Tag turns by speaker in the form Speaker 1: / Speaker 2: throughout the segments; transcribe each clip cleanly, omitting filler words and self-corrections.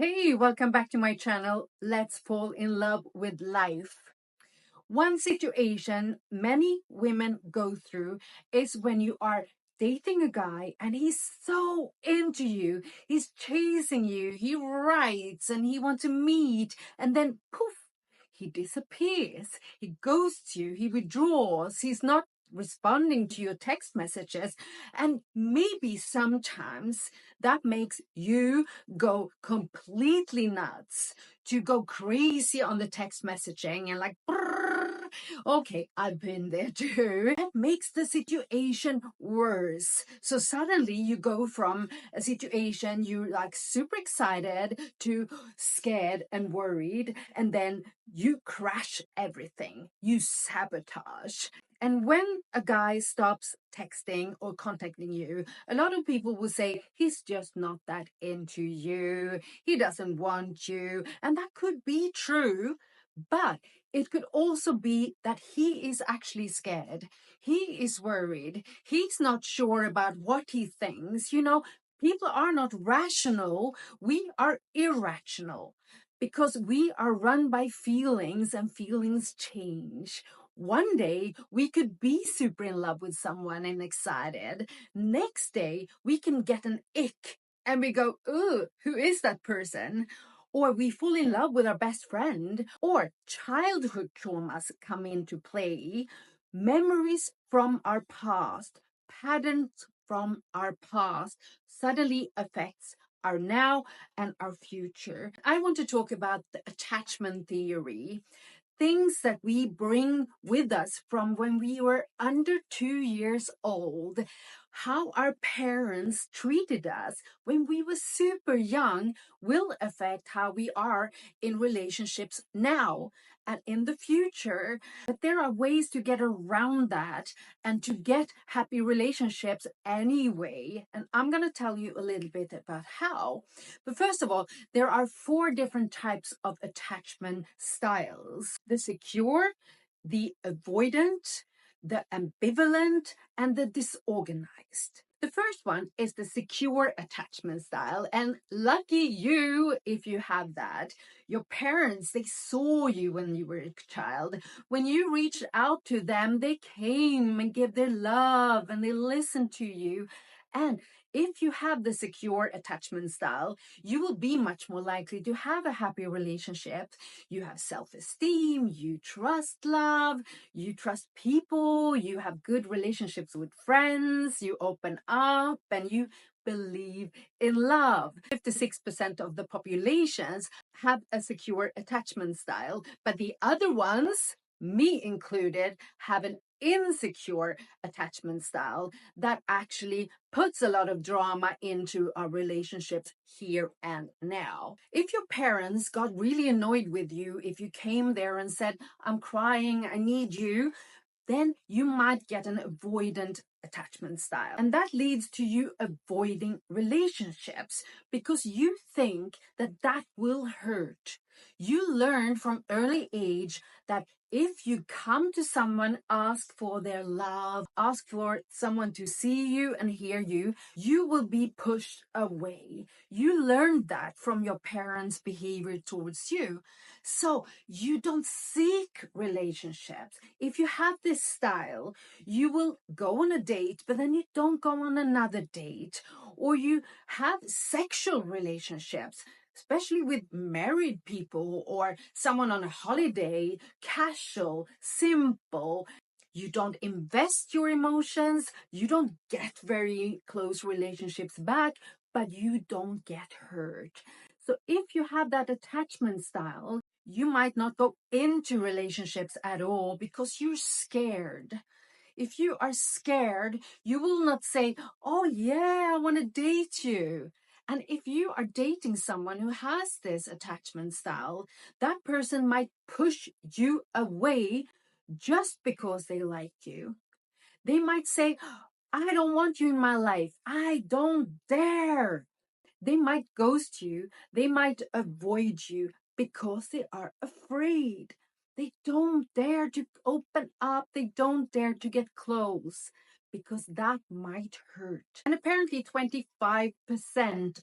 Speaker 1: Hey, welcome back to my channel. Let's fall in love with life. One situation many women go through is when you are dating a guy and he's so into you, he's chasing you, he writes and he wants to meet, and then poof, he disappears, he ghosts you, he withdraws, he's not responding to your text messages, and maybe sometimes that makes you go completely nuts, to go crazy on the text messaging and like brrr. Okay, I've been there too. That makes the situation worse. So suddenly you go from a situation you like super excited to scared and worried, and then you crash everything, you sabotage. And when a guy stops texting or contacting you, a lot of people will say he's just not that into you, he doesn't want you. And that could be true, but it could also be that he is actually scared. He is worried. He's not sure about what he thinks. People are not rational. We are irrational because we are run by feelings, and feelings change. One day we could be super in love with someone and excited. Next day we can get an ick and we go, "Ooh, who is that person?" Or we fall in love with our best friend, or childhood traumas come into play, memories from our past, patterns from our past suddenly affects our now and our future. I want to talk about the attachment theory, things that we bring with us from when we were under 2 years old, how our parents treated us when we were super young will affect how we are in relationships now and in the future. But there are ways to get around that and to get happy relationships anyway. And I'm going to tell you a little bit about how. But first of all, there are 4 different types of attachment styles: the secure, the avoidant, the ambivalent, and the disorganized. The first one is the secure attachment style, and lucky you if you have that. Your parents, they saw you when you were a child. When you reached out to them, they came and gave their love and they listened to you. And if you have the secure attachment style, you will be much more likely to have a happy relationship. You have self-esteem, you trust love, you trust people, you have good relationships with friends, you open up, and you believe in love. 56% of the populations have a secure attachment style, but the other ones, me included, have an insecure attachment style that actually puts a lot of drama into our relationships here and now. If your parents got really annoyed with you, if you came there and said, "I'm crying, I need you," then you might get an avoidant attachment style. And that leads to you avoiding relationships because you think that that will hurt. You learn from early age that if you come to someone, ask for their love, ask for someone to see you and hear you, you will be pushed away. You learned that from your parents' behavior towards you. So you don't seek relationships. If you have this style, you will go on a date, but then you don't go on another date. Or you have sexual relationships, especially with married people or someone on a holiday, casual, simple. You don't invest your emotions, you don't get very close relationships back, but you don't get hurt. So if you have that attachment style, you might not go into relationships at all because you're scared. If you are scared, you will not say, "Oh, yeah, I want to date you." And if you are dating someone who has this attachment style, that person might push you away just because they like you. They might say, "I don't want you in my life. I don't dare." They might ghost you. They might avoid you because they are afraid. They don't dare to open up. They don't dare to get close because that might hurt. And apparently 25%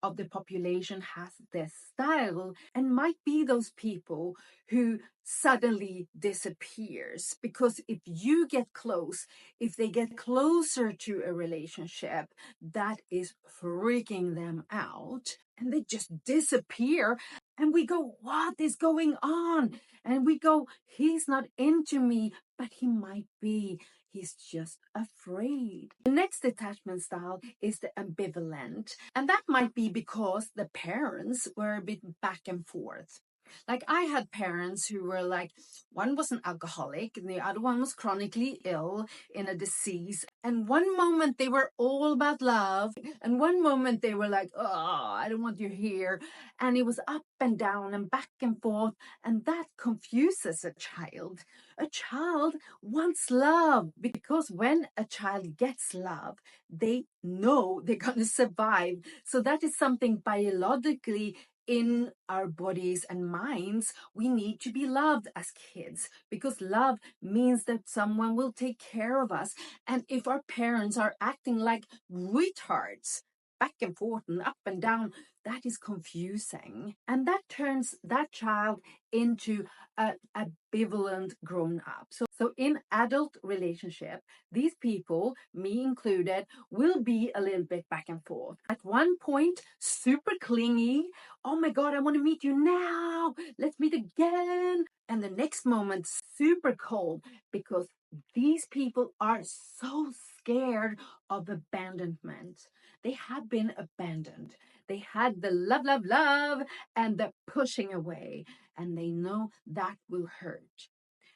Speaker 1: of the population has this style, and might be those people who suddenly disappears because if you get close, if they get closer to a relationship, that is freaking them out and they just disappear. And we go, what is going on? And we go, he's not into me, but he might be. He's just afraid. The next attachment style is the ambivalent. And that might be because the parents were a bit back and forth. Like I had parents who were like, one was an alcoholic and the other one was chronically ill in a disease. And one moment they were all about love. And one moment they were like, oh, I don't want you here. And it was up and down and back and forth. And that confuses a child. A child wants love because when a child gets love, they know they're going to survive. So that is something biologically in our bodies and minds. We need to be loved as kids because love means that someone will take care of us. And if our parents are acting like retards, back and forth and up and down, that is confusing. And that turns that child into an ambivalent grown up. So in adult relationship, these people, me included, will be a little bit back and forth. At one point, super clingy. Oh my God, I want to meet you now. Let's meet again. And the next moment, super cold because these people are so scared of abandonment. They have been abandoned. They had the love, love, love, and the pushing away. And they know that will hurt.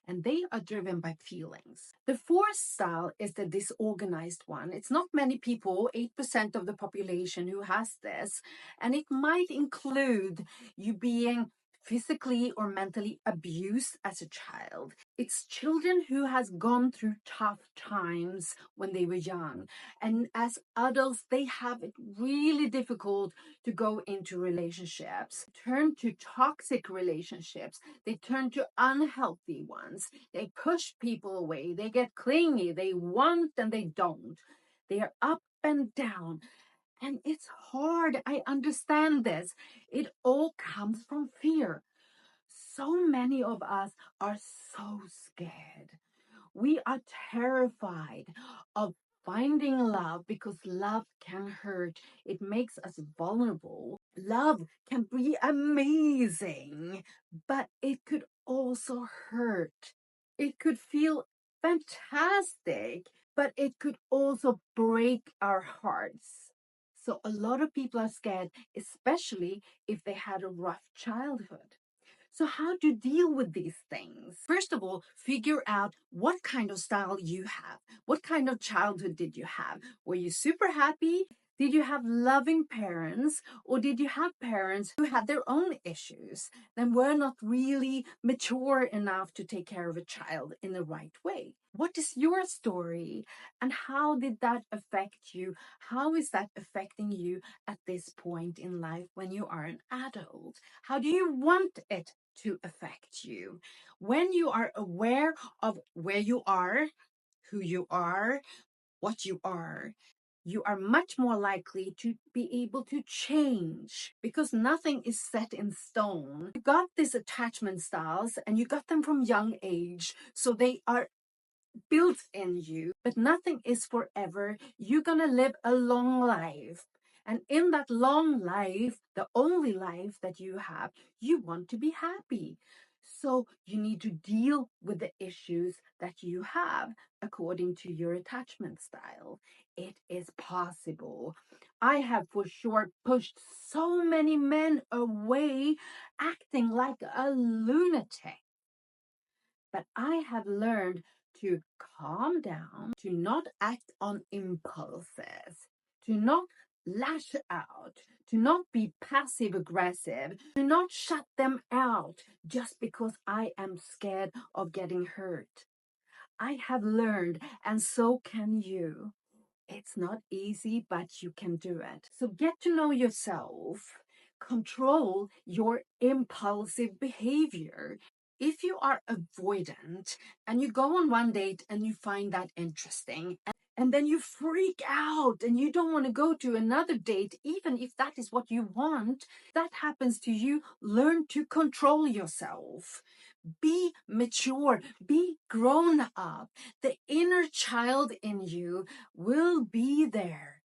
Speaker 1: And they are driven by feelings. The fourth style is the disorganized one. It's not many people, 8% of the population who has this. And it might include you being physically or mentally abused as a child. It's children who has gone through tough times when they were young. And as adults, they have it really difficult to go into relationships, turn to toxic relationships. They turn to unhealthy ones. They push people away. They get clingy. They want and they don't. They are up and down. And it's hard. I understand this. It all comes from fear. So many of us are so scared. We are terrified of finding love because love can hurt. It makes us vulnerable. Love can be amazing, but it could also hurt. It could feel fantastic, but it could also break our hearts. So a lot of people are scared, especially if they had a rough childhood. So how to deal with these things? First of all, figure out what kind of style you have. What kind of childhood did you have? Were you super happy? Did you have loving parents? Or did you have parents who had their own issues and were not really mature enough to take care of a child in the right way? What is your story? And how did that affect you? How is that affecting you at this point in life when you are an adult? How do you want it to affect you? When you are aware of where you are, who you are, what you are much more likely to be able to change because nothing is set in stone. You got these attachment styles and you got them from young age, so they are built in you, but nothing is forever. You're going to live a long life. And in that long life, the only life that you have, you want to be happy. So you need to deal with the issues that you have according to your attachment style. It is possible. I have for sure pushed so many men away acting like a lunatic. But I have learned to calm down, to not act on impulses, to not lash out, to not be passive aggressive, to not shut them out just because I am scared of getting hurt. I have learned, and so can you. It's not easy, but you can do it. So get to know yourself. Control your impulsive behavior. If you are avoidant and you go on one date and you find that interesting And then you freak out and you don't want to go to another date, even if that is what you want. That happens to you. Learn to control yourself. Be mature, be grown up. The inner child in you will be there,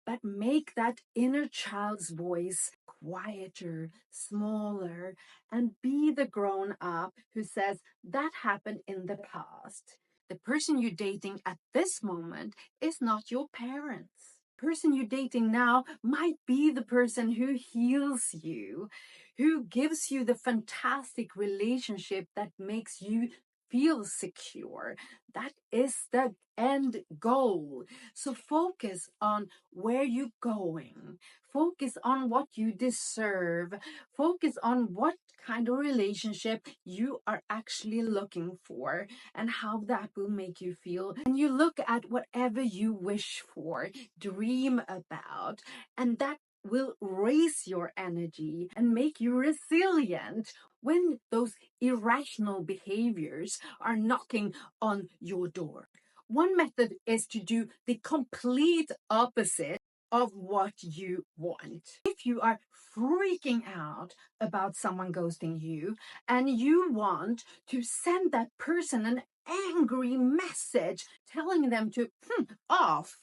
Speaker 1: but make that inner child's voice quieter, smaller, and be the grown up who says, that happened in the past. The person you're dating at this moment is not your parents. The person you're dating now might be the person who heals you, who gives you the fantastic relationship that makes you feel secure. That is the end goal. So focus on where you're going. Focus on what you deserve. Focus on what kind of relationship you are actually looking for and how that will make you feel. And you look at whatever you wish for, dream about, and that will raise your energy and make you resilient when those irrational behaviors are knocking on your door. One method is to do the complete opposite of what you want. If you are freaking out about someone ghosting you and you want to send that person an angry message telling them to off,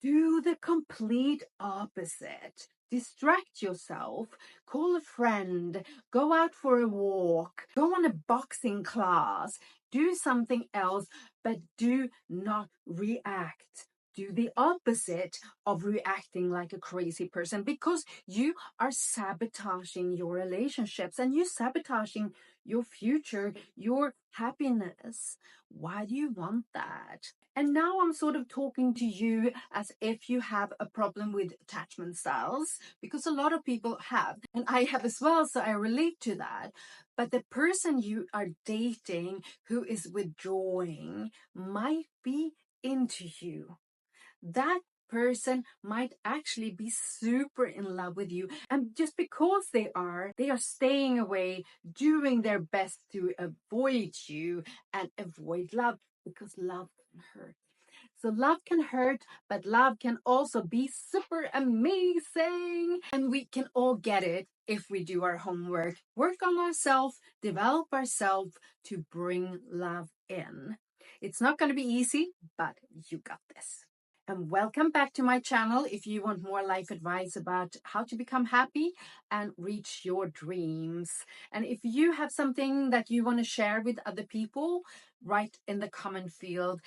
Speaker 1: do the complete opposite. Distract yourself, call a friend, go out for a walk, go on a boxing class, do something else, but do not react. Do the opposite of reacting like a crazy person, because you are sabotaging your relationships and you're sabotaging your future, your happiness. Why do you want that? And now I'm sort of talking to you as if you have a problem with attachment styles, because a lot of people have, and I have as well, so I relate to that. But the person you are dating who is withdrawing might be into you. That person might actually be super in love with you, and just because they are staying away, doing their best to avoid you and avoid love, because love can hurt. So love can hurt, but love can also be super amazing, and we can all get it if we do our homework, work on ourselves, develop ourselves to bring love in. It's not going to be easy, but you got this. And welcome back to my channel if you want more life advice about how to become happy and reach your dreams. And if you have something that you want to share with other people, write in the comment field.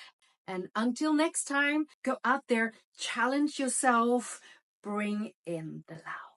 Speaker 1: And until next time, go out there, challenge yourself, bring in the love.